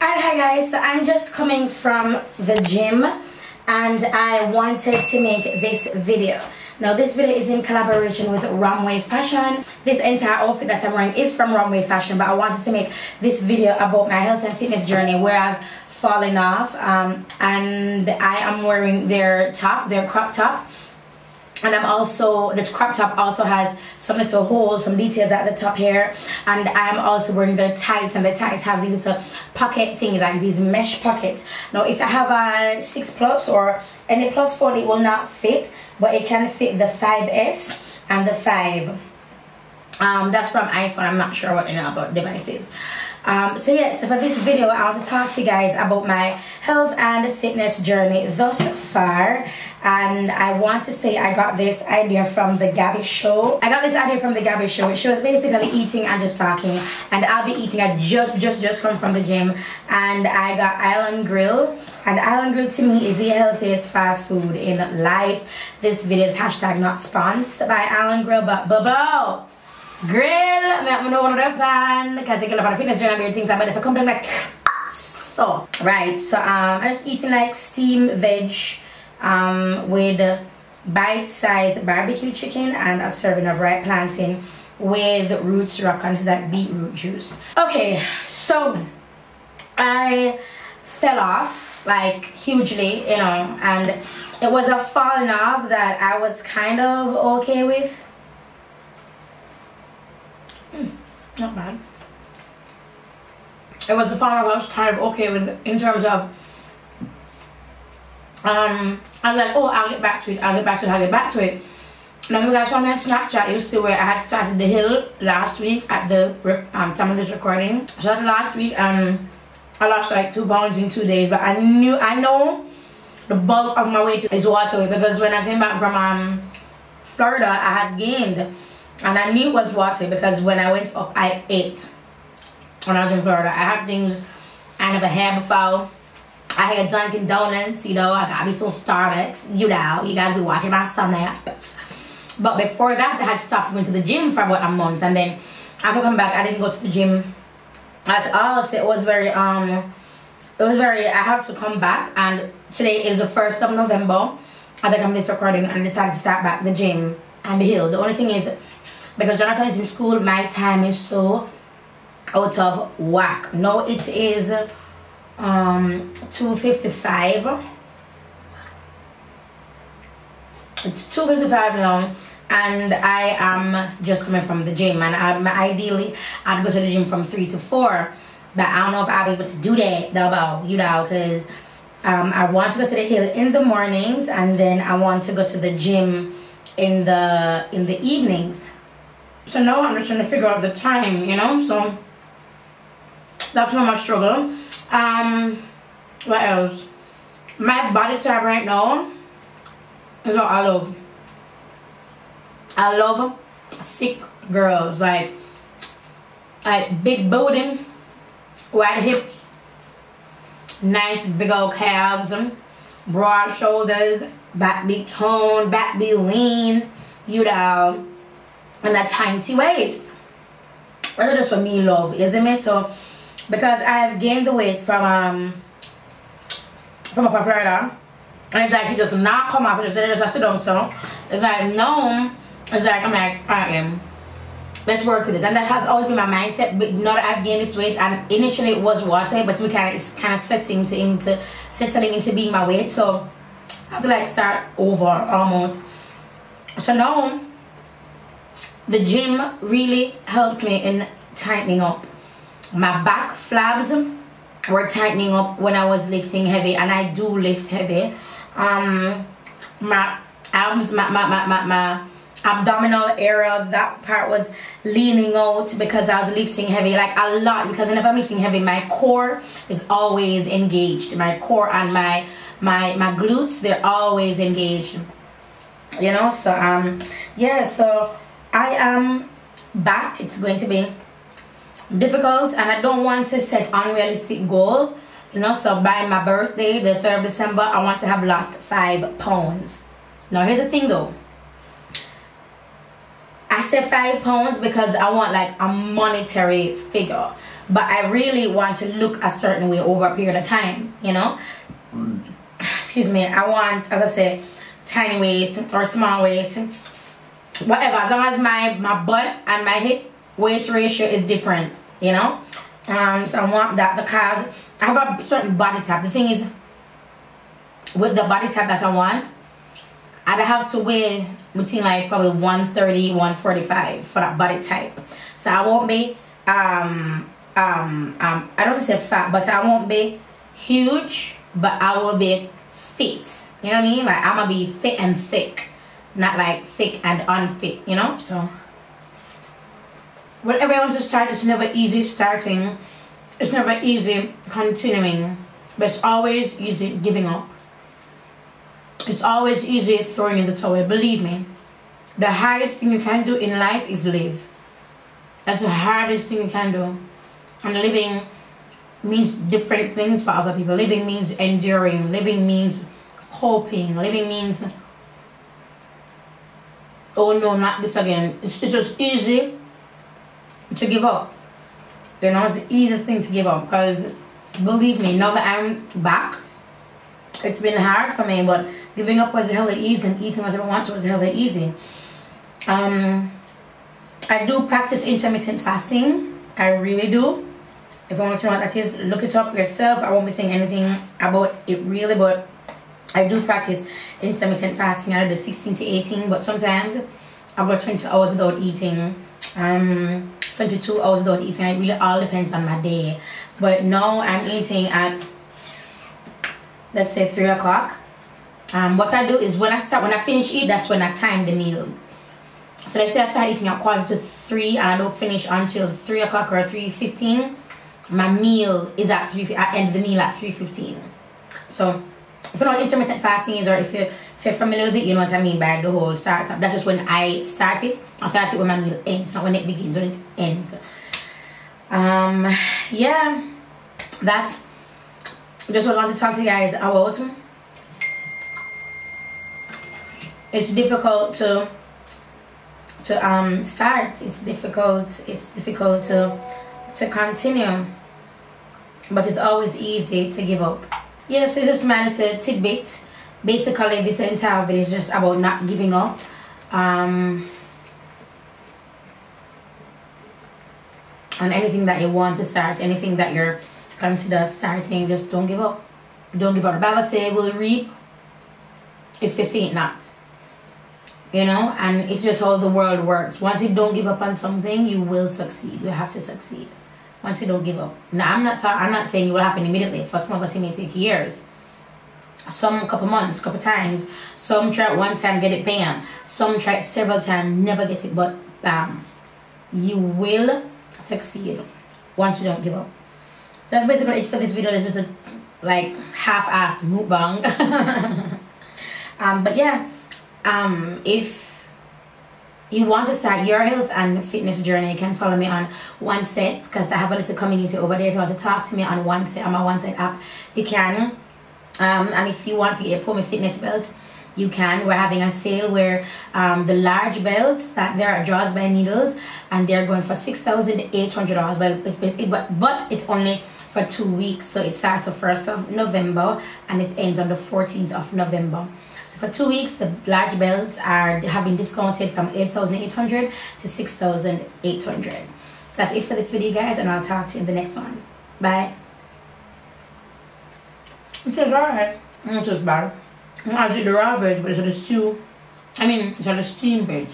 Alright, hi guys, so I'm just coming from the gym and I wanted to make this video. Now this video is in collaboration with Runway Fashion. This entire outfit that I'm wearing is from Runway Fashion, but I wanted to make this video about my health and fitness journey where I've fallen off, and I am wearing their top, their crop top. And I'm also, the crop top also has some little holes, some details at the top here. And I'm also wearing their tights, and the tights have these pocket things, like these mesh pockets. Now if I have a 6 plus or any plus 4, it will not fit, but it can fit the 5S and the 5. That's from iPhone. I'm not sure what any other device is. So yeah, so for this video I want to talk to you guys about my health and fitness journey thus far. And I want to say I got this idea from the Gabby show. She was basically eating and just talking, and I'll be eating. I just come from the gym and I got Island Grill, and Island Grill to me is the healthiest fast food in life. This video is hashtag not sponsored by Island Grill, but Bobo Grill, I know one of the plan because I get up on a fitness journey and things like that. But if I come down like so, right, so I'm just eating like steamed veg with bite-sized barbecue chicken and a serving of ripe plantain with roots rock, and this is like beetroot juice. Okay, so I fell off like hugely, you know, and it was a falling off that I was kind of okay with. Not bad. It was the farm I was kind of okay with in terms of I was like, oh, I'll get back to it. Now if you guys saw me on Snapchat, you see where I had started the hill last week at the time of this recording. I started last week and I lost like 2 pounds in 2 days, but I know the bulk of my weight is water weight, because when I came back from Florida I had gained. And I knew it was water because when I went up, I ate. When I was in Florida, I have things I never had before. I had Dunkin' Donuts, you know, I got me some Starbucks, you know, you guys be watching my snaps. But before that, I had stopped going to the gym for about a month, and then after coming back, I didn't go to the gym at all. So it was very, I have to come back, and today is the 1st of November at the time of this recording, and I decided to start back the gym and the hill. The only thing is, because Jonathan is in school, my time is so out of whack. No, it is 2:55. It's 2:55 now, and I am just coming from the gym. And ideally, I'd go to the gym from 3 to 4, but I don't know if I'll be able to do that, though, you know, because I want to go to the hill in the mornings, and then I want to go to the gym in the evenings. So now I'm just trying to figure out the time, you know, so that's not my struggle. What else? My body type right now is what I love. I love thick girls, like big booty, wide hips, nice big old calves, broad shoulders, back be toned, back be lean, you know, and a tiny waist. That's just for me love, isn't it? So because I've gained the weight from upper Florida, and it's like it just not come off, it just sit down. So it's like no, it's like I'm like, alright, let's work with it. And that has always been my mindset. But now that I've gained this weight, and initially it was water, but it's kind of settling into being my weight. So I have to like start over almost. So now the gym really helps me in tightening up. My back flabs were tightening up when I was lifting heavy, and I do lift heavy. My arms, my abdominal area, that part was leaning out because I was lifting heavy, like a lot, because whenever I'm lifting heavy, my core is always engaged. My core and my glutes, they're always engaged, you know. So yeah, so I am back. It's going to be difficult, and I don't want to set unrealistic goals, you know. So by my birthday, the 3rd of December, I want to have lost 5 pounds. Now here's the thing though, I said 5 pounds because I want like a monetary figure. but I really want to look a certain way over a period of time, you know. Excuse me. I want, as I say, tiny waist or small waist, whatever, as long as my butt and my hip waist ratio is different, you know. So I want that because I have a certain body type. The thing is, with the body type that I want, I'd have to weigh between like probably 130, 145 for that body type. So I won't be I don't want to say fat, but I won't be huge, but I will be fit. You know what I mean? Like I'm gonna be fit and thick, not like thick and unfit, you know? So whatever I want to start, it's never easy starting. It's never easy continuing, but it's always easy giving up. It's always easy throwing in the towel. Believe me, the hardest thing you can do in life is live. That's the hardest thing you can do. And living means different things for other people. Living means enduring. Living means hoping. Living means, oh no, not this again. It's just easy to give up. You know, it's the easiest thing to give up. Because believe me, now that I'm back, it's been hard for me, but giving up was hella easy, and eating what I want was hella easy. I do practice intermittent fasting. I really do. If you want to know what that is, look it up yourself. I won't be saying anything about it really, but I do practice intermittent fasting. I do 16 to 18, but sometimes I go 20 hours without eating. 22 hours without eating. It really all depends on my day. But now I'm eating at, let's say, 3 o'clock. What I do is when I finish eat, that's when I time the meal. So let's say I start eating at 2:45 and I don't finish until 3 o'clock or 3:15. My meal is at 3. I end the meal at 3:15. So if you know what intermittent fasting is, or if you're familiar with it, you know what I mean by the whole start. That's just when I start it. I start it when my meal ends, not when it begins, when it ends. Yeah, that's just what I want to talk to you guys about. It's difficult to start. It's difficult to continue, but it's always easy to give up. Yes, it's just my little tidbit. Basically, this entire video is just about not giving up. On anything that you want to start, anything that you're consider starting, just don't give up. Don't give up. The Bible says we'll reap if you faint not. You know, and it's just how the world works. Once you don't give up on something, you will succeed. You have to succeed. Once you don't give up. Now, I'm not saying it will happen immediately. For some of us, it may take years. Some couple months, couple times. Some try it one time, get it, bam. Some try it several times, never get it, but bam. You will succeed once you don't give up. That's basically it for this video. This is a like half-assed mukbang. But yeah. If you want to start your health and fitness journey, you can follow me on One Set, because I have a little community over there. If you want to talk to me on One Set, on my One Set app, you can. And if you want to get a Pull Me Fitness belt, you can. We're having a sale where the large belts, that there are Draws by Needles, and they're going for $6,800. But it's only for 2 weeks, so it starts the 1st of November and it ends on the 14th of November. For 2 weeks, the large belts have been discounted from $8,800 to $6,800. So that's it for this video, guys, and I'll talk to you in the next one. Bye. It was alright. It was bad. I did the raw veg, but it's a stew. I mean, it's a steamed veg.